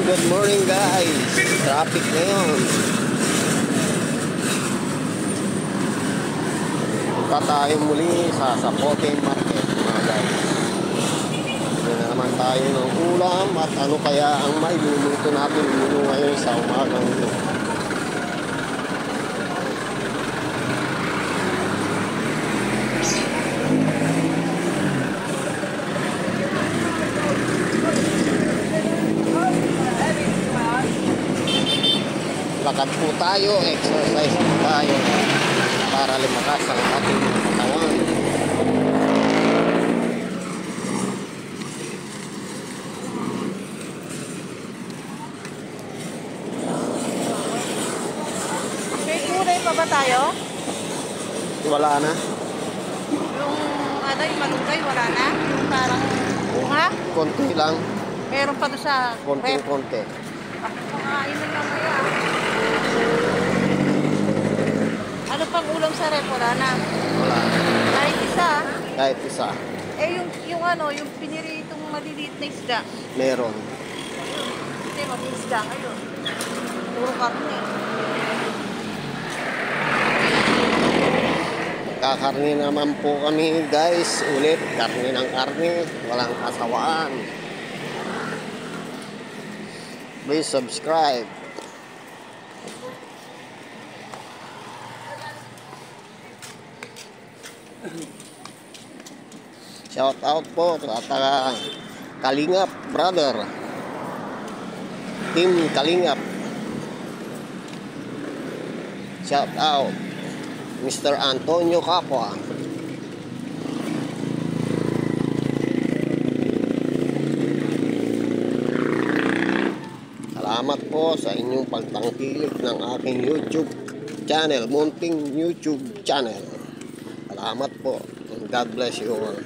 Good morning guys. Traffic ngayon. Punta tayo muli sa Zapote Market mga guys. Hindi na naman tayo ng ulam at ano kaya ang mailuluto natin ngayon sa umagang ito. Lakad po tayo, exercise po tayo para lumakas ang ating katawan. May gulay pa ba tayo? Wala na. Yung malunggay, wala na? Yung parang bunga? Konti lang. Meron pa doon sa rep. Konti. Pakain na lang kaya. Ano pang ulam sa rep? Wala na. Wala na. Kahit isa. Kahit isa. Yung piniritong maliliit na isda. Meron. Hindi, mag-isda ngayon. Puro karne. Kakarni naman po kami guys. Ulit, karni ng karni. Walang kasawaan. Please subscribe. Shout out po sa Kalingap brother. Team Kalingap. Shout out Mr. Antonio Capua. Salamat po sa inyong pagtangkilik ng aking YouTube channel, munting YouTube channel. Salamat po and God bless you all.